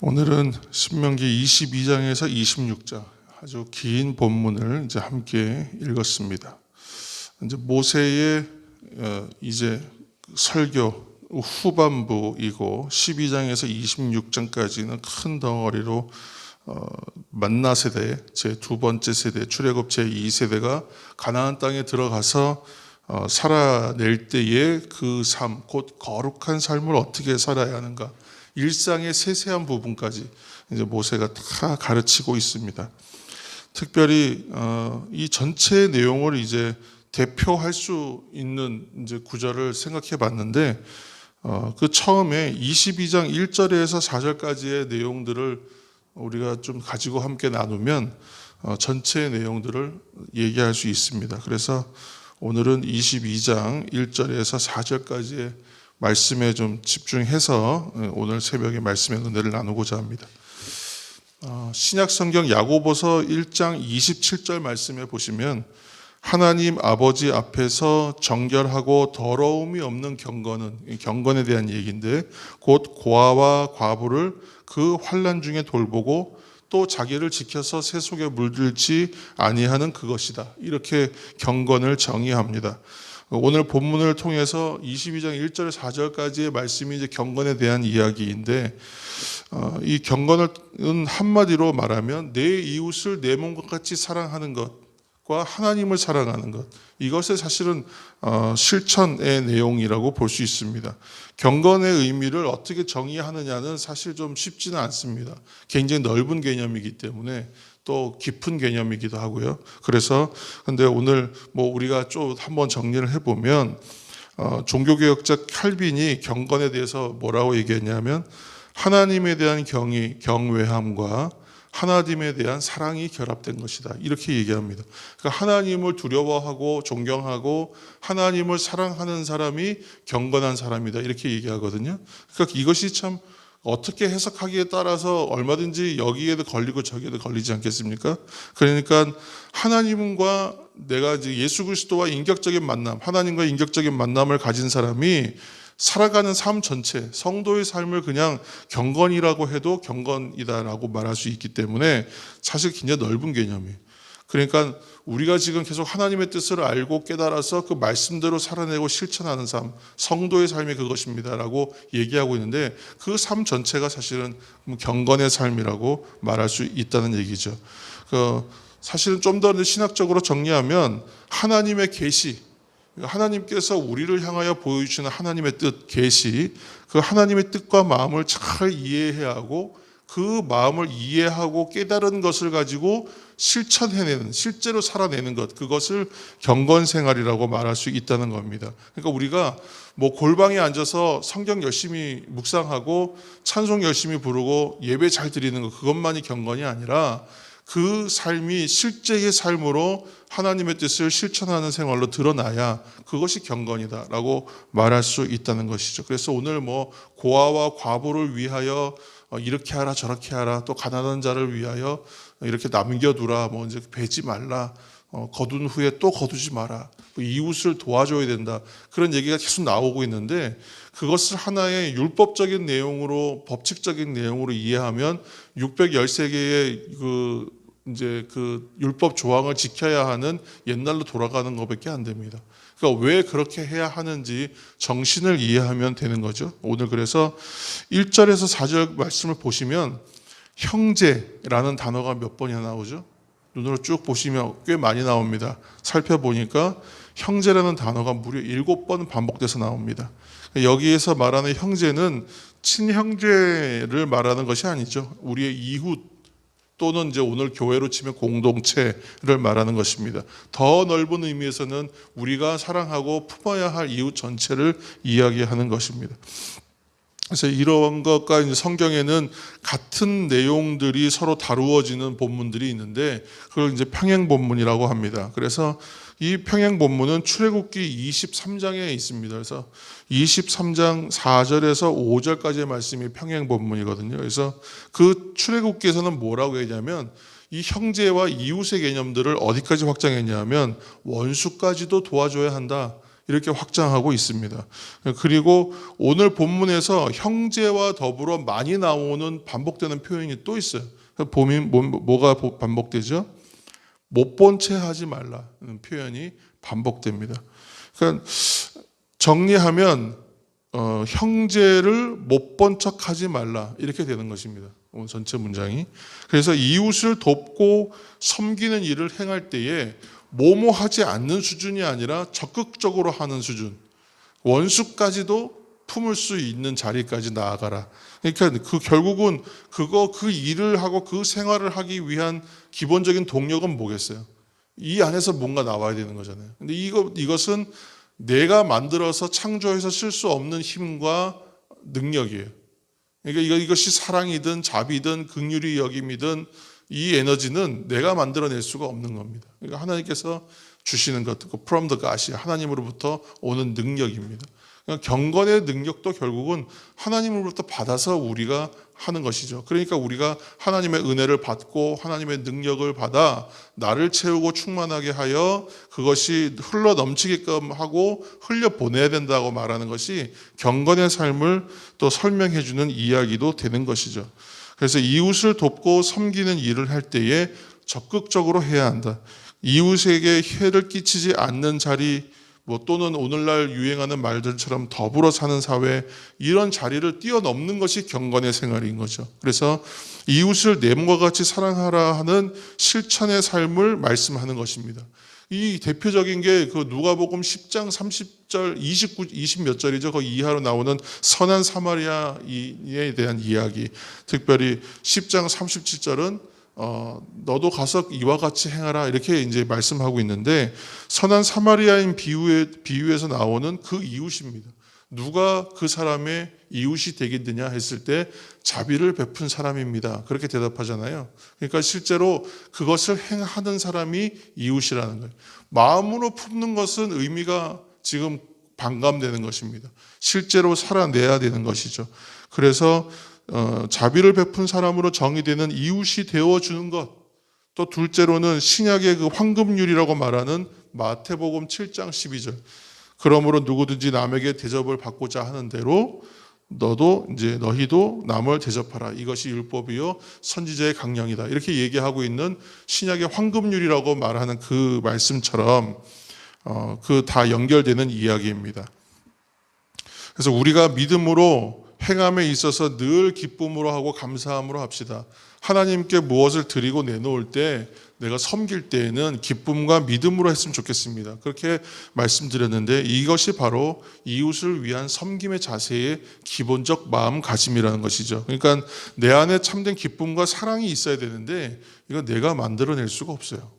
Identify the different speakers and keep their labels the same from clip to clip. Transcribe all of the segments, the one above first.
Speaker 1: 오늘은 신명기 22장에서 26장 아주 긴 본문을 이제 함께 읽었습니다. 이제 모세의 이제 설교 후반부이고 12장에서 26장까지는 큰 덩어리로 만나 세대, 제 두 번째 세대, 출애굽 제 2세대가 가나안 땅에 들어가서 살아낼 때의 그 삶, 곧 거룩한 삶을 어떻게 살아야 하는가, 일상의 세세한 부분까지 이제 모세가 다 가르치고 있습니다. 특별히 이 전체 내용을 이제 대표할 수 있는 이제 구절을 생각해 봤는데, 그 처음에 22장 1절에서 4절까지의 내용들을 우리가 좀 가지고 함께 나누면 전체 내용들을 얘기할 수 있습니다. 그래서 오늘은 22장 1절에서 4절까지의 말씀에 좀 집중해서 오늘 새벽에 말씀의 은혜를 나누고자 합니다. 신약 성경 야고보서 1장 27절 말씀에 보시면 하나님 아버지 앞에서 정결하고 더러움이 없는 경건은, 경건에 대한 얘기인데, 곧 고아와 과부를 그 환난 중에 돌보고 또 자기를 지켜서 새 속에 물들지 아니하는 그것이다. 이렇게 경건을 정의합니다. 오늘 본문을 통해서 22장 1절 4절까지의 말씀이 이제 경건에 대한 이야기인데, 이 경건은 한마디로 말하면 내 이웃을 내 몸과 같이 사랑하는 것과 하나님을 사랑하는 것, 이것의 사실은 실천의 내용이라고 볼 수 있습니다. 경건의 의미를 어떻게 정의하느냐는 사실 좀 쉽지는 않습니다. 굉장히 넓은 개념이기 때문에 또 깊은 개념이기도 하고요. 그래서 근데 오늘 우리가 좀 한번 정리를 해보면, 종교개혁자 칼빈이 경건에 대해서 뭐라고 얘기했냐면, 하나님에 대한 경의, 경외함과 하나님에 대한 사랑이 결합된 것이다. 이렇게 얘기합니다. 그러니까 하나님을 두려워하고 존경하고 하나님을 사랑하는 사람이 경건한 사람이다. 이렇게 얘기하거든요. 그러니까 이것이 참 어떻게 해석하기에 따라서 얼마든지 여기에도 걸리고 저기에도 걸리지 않겠습니까? 그러니까 하나님과 내가 이제 예수 그리스도와 인격적인 만남, 하나님과 인격적인 만남을 가진 사람이 살아가는 삶 전체, 성도의 삶을 그냥 경건이라고 해도 경건이다라고 말할 수 있기 때문에 사실 굉장히 넓은 개념이에요. 그러니까 우리가 지금 계속 하나님의 뜻을 알고 깨달아서 그 말씀대로 살아내고 실천하는 삶, 성도의 삶이 그것입니다라고 얘기하고 있는데, 그 삶 전체가 사실은 경건의 삶이라고 말할 수 있다는 얘기죠. 사실은 좀 더 신학적으로 정리하면 하나님의 계시, 하나님께서 우리를 향하여 보여주시는 하나님의 뜻, 계시, 그 하나님의 뜻과 마음을 잘 이해해야 하고 그 마음을 이해하고 깨달은 것을 가지고 실천해내는, 실제로 살아내는 것, 그것을 경건생활이라고 말할 수 있다는 겁니다. 그러니까 우리가 골방에 앉아서 성경 열심히 묵상하고 찬송 열심히 부르고 예배 잘 드리는 것, 그것만이 경건이 아니라 그 삶이 실제의 삶으로 하나님의 뜻을 실천하는 생활로 드러나야 그것이 경건이다라고 말할 수 있다는 것이죠. 그래서 오늘 고아와 과부를 위하여 이렇게 하라 저렇게 하라, 또 가난한 자를 위하여 이렇게 남겨두라, 이제 베지 말라, 거둔 후에 또 거두지 마라, 이웃을 도와줘야 된다, 그런 얘기가 계속 나오고 있는데, 그것을 하나의 율법적인 내용으로, 법칙적인 내용으로 이해하면 613개의 그 율법 조항을 지켜야 하는 옛날로 돌아가는 것밖에 안 됩니다. 그러니까 왜 그렇게 해야 하는지 정신을 이해하면 되는 거죠. 오늘 그래서 1절에서 4절 말씀을 보시면 형제라는 단어가 몇 번이나 나오죠? 눈으로 쭉 보시면 꽤 많이 나옵니다. 살펴보니까 형제라는 단어가 무려 7번 반복돼서 나옵니다. 여기에서 말하는 형제는 친형제를 말하는 것이 아니죠. 우리의 이웃 또는 이제 오늘 교회로 치면 공동체를 말하는 것입니다. 더 넓은 의미에서는 우리가 사랑하고 품어야 할 이웃 전체를 이야기하는 것입니다. 그래서 이런 것과 이제 성경에는 같은 내용들이 서로 다루어지는 본문들이 있는데, 그걸 이제 평행 본문이라고 합니다. 그래서 이 평행 본문은 출애굽기 23장에 있습니다. 그래서 23장 4절에서 5절까지의 말씀이 평행 본문이거든요. 그래서 그 출애굽기에서는 뭐라고 했냐면, 이 형제와 이웃의 개념들을 어디까지 확장했냐면 원수까지도 도와줘야 한다, 이렇게 확장하고 있습니다. 그리고 오늘 본문에서 형제와 더불어 많이 나오는 반복되는 표현이 또 있어요. 보면 뭐가 반복되죠? 못 본 채 하지 말라는 표현이 반복됩니다. 그러니까 정리하면 형제를 못 본 척 하지 말라 이렇게 되는 것입니다. 오늘 전체 문장이. 그래서 이웃을 돕고 섬기는 일을 행할 때에 뭐뭐 하지 않는 수준이 아니라 적극적으로 하는 수준, 원수까지도 품을 수 있는 자리까지 나아가라. 그러니까 결국은 그 일을 하고 그 생활을 하기 위한 기본적인 동력은 뭐겠어요? 이 안에서 뭔가 나와야 되는 거잖아요. 근데 이것은 내가 만들어서 창조해서 쓸 수 없는 힘과 능력이에요. 그러니까 이것이 사랑이든 자비든 긍휼히 여김이든 이 에너지는 내가 만들어낼 수가 없는 겁니다. 그러니까 하나님께서 주시는 것, from the God이 하나님으로부터 오는 능력입니다. 그러니까 경건의 능력도 결국은 하나님으로부터 받아서 우리가 하는 것이죠. 그러니까 우리가 하나님의 은혜를 받고 하나님의 능력을 받아 나를 채우고 충만하게 하여 그것이 흘러 넘치게끔 하고 흘려 보내야 된다고 말하는 것이 경건의 삶을 또 설명해 주는 이야기도 되는 것이죠. 그래서 이웃을 돕고 섬기는 일을 할 때에 적극적으로 해야 한다. 이웃에게 해를 끼치지 않는 자리, 또는 오늘날 유행하는 말들처럼 더불어 사는 사회, 이런 자리를 뛰어넘는 것이 경건의 생활인 거죠. 그래서 이웃을 내 몸과 같이 사랑하라 하는 실천의 삶을 말씀하는 것입니다. 이 대표적인 게 그 누가복음 10장 30절 20몇 절이죠. 그 이하로 나오는 선한 사마리아인에 대한 이야기. 특별히 10장 37절은 너도 가서 이와 같이 행하라 이렇게 이제 말씀하고 있는데, 선한 사마리아인 비유에서 나오는 그 이웃입니다. 누가 그 사람의 이웃이 되겠느냐 했을 때 자비를 베푼 사람입니다. 그렇게 대답하잖아요. 그러니까 실제로 그것을 행하는 사람이 이웃이라는 거예요. 마음으로 품는 것은 의미가 지금 반감되는 것입니다. 실제로 살아내야 되는 것이죠. 그래서 자비를 베푼 사람으로 정의되는 이웃이 되어주는 것, 또 둘째로는 신약의 그 황금률이라고 말하는 마태복음 7장 12절, 그러므로 누구든지 남에게 대접을 받고자 하는 대로 너희도 남을 대접하라. 이것이 율법이요 선지자의 강령이다. 이렇게 얘기하고 있는 신약의 황금률이라고 말하는 그 말씀처럼 그 다 연결되는 이야기입니다. 그래서 우리가 믿음으로 행함에 있어서 늘 기쁨으로 하고 감사함으로 합시다. 하나님께 무엇을 드리고 내놓을 때, 내가 섬길 때에는 기쁨과 믿음으로 했으면 좋겠습니다. 그렇게 말씀드렸는데, 이것이 바로 이웃을 위한 섬김의 자세의 기본적 마음가짐이라는 것이죠. 그러니까 내 안에 참된 기쁨과 사랑이 있어야 되는데 이건 내가 만들어낼 수가 없어요.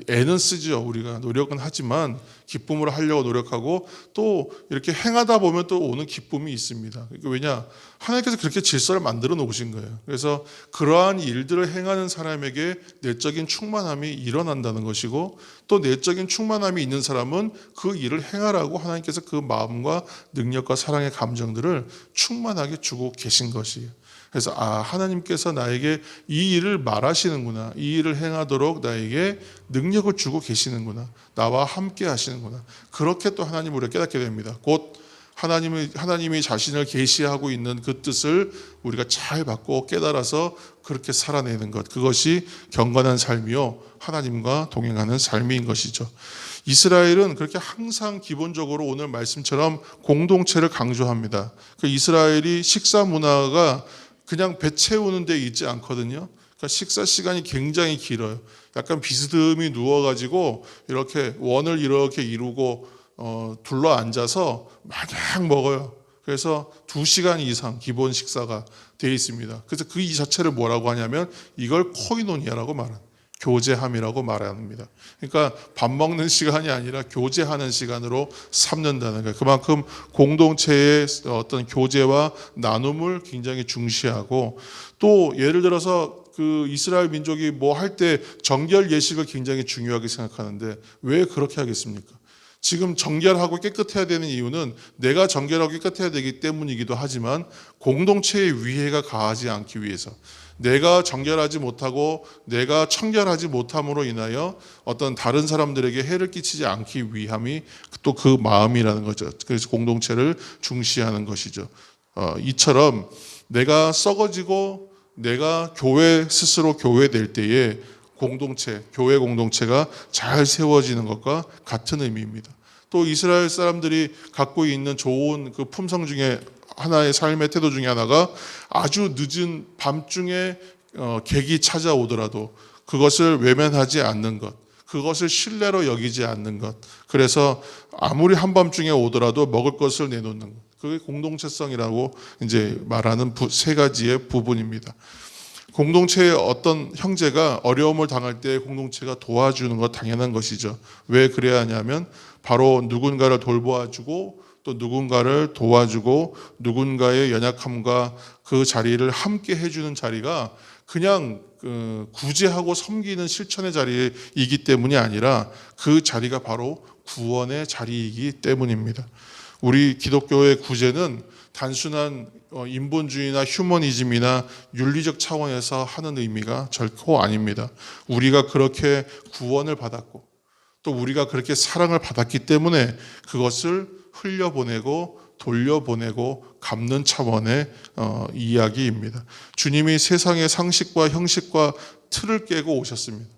Speaker 1: 애는 쓰죠. 우리가 노력은 하지만 기쁨으로 하려고 노력하고 또 이렇게 행하다 보면 또 오는 기쁨이 있습니다. 그러니까 왜냐? 하나님께서 그렇게 질서를 만들어 놓으신 거예요. 그래서 그러한 일들을 행하는 사람에게 내적인 충만함이 일어난다는 것이고, 또 내적인 충만함이 있는 사람은 그 일을 행하라고 하나님께서 그 마음과 능력과 사랑의 감정들을 충만하게 주고 계신 것이에요. 그래서 하나님께서 나에게 이 일을 말하시는구나, 이 일을 행하도록 나에게 능력을 주고 계시는구나, 나와 함께 하시는구나. 그렇게 또 하나님 우리가 깨닫게 됩니다. 곧 하나님이 자신을 계시하고 있는 그 뜻을 우리가 잘 받고 깨달아서 그렇게 살아내는 것, 그것이 경건한 삶이요 하나님과 동행하는 삶인 것이죠. 이스라엘은 그렇게 항상 기본적으로 오늘 말씀처럼 공동체를 강조합니다. 그 이스라엘이 식사 문화가 그냥 배 채우는 데 있지 않거든요. 그러니까 식사 시간이 굉장히 길어요. 약간 비스듬히 누워가지고 이렇게 원을 이렇게 이루고 둘러 앉아서 마냥 먹어요. 그래서 2시간 이상 기본 식사가 되어 있습니다. 그래서 그 이 자체를 뭐라고 하냐면 이걸 코이노니아라고 말합니다. 교제함이라고 말합니다. 그러니까 밥 먹는 시간이 아니라 교제하는 시간으로 삼는다는 거예요. 그만큼 공동체의 어떤 교제와 나눔을 굉장히 중시하고, 또 예를 들어서 그 이스라엘 민족이 뭐 할 때 정결 예식을 굉장히 중요하게 생각하는데 왜 그렇게 하겠습니까? 지금 정결하고 깨끗해야 되는 이유는 내가 정결하고 깨끗해야 되기 때문이기도 하지만 공동체의 위해가 가하지 않기 위해서, 내가 정결하지 못하고 내가 청결하지 못함으로 인하여 어떤 다른 사람들에게 해를 끼치지 않기 위함이 또 그 마음이라는 거죠. 그래서 공동체를 중시하는 것이죠. 이처럼 내가 썩어지고 내가 스스로 교회될 때에 교회 공동체가 잘 세워지는 것과 같은 의미입니다. 또 이스라엘 사람들이 갖고 있는 좋은 그 품성 중에 하나의 삶의 태도 중에 하나가 아주 늦은 밤중에 객이 찾아오더라도 그것을 외면하지 않는 것, 그것을 신뢰로 여기지 않는 것. 그래서 아무리 한밤중에 오더라도 먹을 것을 내놓는 것. 그게 공동체성이라고 이제 말하는 세 가지의 부분입니다. 공동체의 어떤 형제가 어려움을 당할 때 공동체가 도와주는 것 당연한 것이죠. 왜 그래야 하냐면 바로 누군가를 돌보아주고 또 누군가를 도와주고 누군가의 연약함과 그 자리를 함께 해주는 자리가 그냥 구제하고 섬기는 실천의 자리이기 때문이 아니라 그 자리가 바로 구원의 자리이기 때문입니다. 우리 기독교의 구제는 단순한 인본주의나 휴머니즘이나 윤리적 차원에서 하는 의미가 결코 아닙니다. 우리가 그렇게 구원을 받았고 또 우리가 그렇게 사랑을 받았기 때문에 그것을 흘려보내고 돌려보내고 갚는 차원의 이야기입니다. 주님이 세상의 상식과 형식과 틀을 깨고 오셨습니다.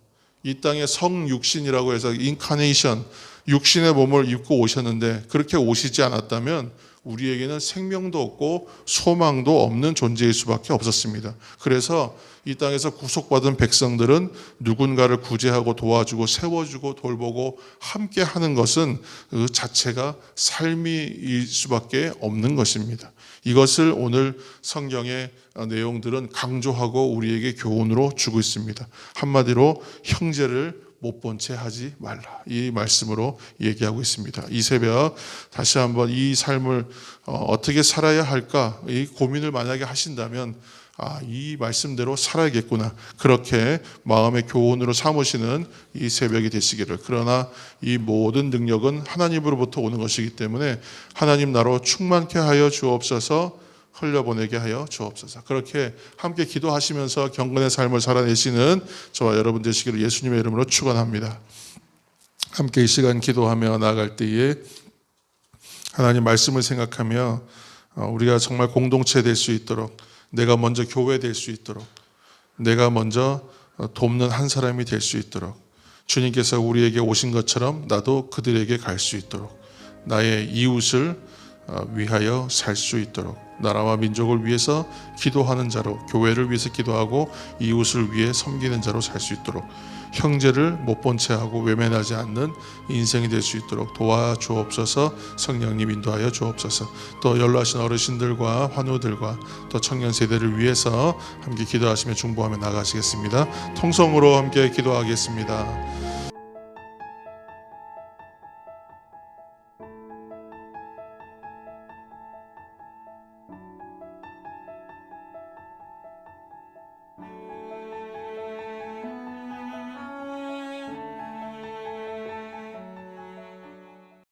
Speaker 1: 이 땅에 성육신이라고 해서 인카네이션, 육신의 몸을 입고 오셨는데 그렇게 오시지 않았다면 우리에게는 생명도 없고 소망도 없는 존재일 수밖에 없었습니다. 그래서 이 땅에서 구속받은 백성들은 누군가를 구제하고 도와주고 세워주고 돌보고 함께 하는 것은 그 자체가 삶일 수밖에 없는 것입니다. 이것을 오늘 성경의 내용들은 강조하고 우리에게 교훈으로 주고 있습니다. 한마디로 형제를 못 본 채 하지 말라, 이 말씀으로 얘기하고 있습니다. 이 새벽 다시 한번 이 삶을 어떻게 살아야 할까 이 고민을 만약에 하신다면 이 말씀대로 살아야겠구나, 그렇게 마음의 교훈으로 삼으시는 이 새벽이 되시기를. 그러나 이 모든 능력은 하나님으로부터 오는 것이기 때문에 하나님 나로 충만케 하여 주옵소서, 흘려보내게 하여 주옵소서. 그렇게 함께 기도하시면서 경건의 삶을 살아내시는 저와 여러분 되시기를 예수님의 이름으로 축원합니다. 함께 이 시간 기도하며 나아갈 때에 하나님 말씀을 생각하며 우리가 정말 공동체 될 수 있도록, 내가 먼저 교회 될 수 있도록, 내가 먼저 돕는 한 사람이 될 수 있도록, 주님께서 우리에게 오신 것처럼 나도 그들에게 갈 수 있도록, 나의 이웃을 위하여 살 수 있도록, 나라와 민족을 위해서 기도하는 자로, 교회를 위해서 기도하고 이웃을 위해 섬기는 자로 살 수 있도록, 형제를 못 본 채 하고 외면하지 않는 인생이 될 수 있도록 도와주옵소서. 성령님 인도하여 주옵소서. 또 연로하신 어르신들과 환우들과 또 청년 세대를 위해서 함께 기도하시며 중보하며 나가시겠습니다. 통성으로 함께 기도하겠습니다.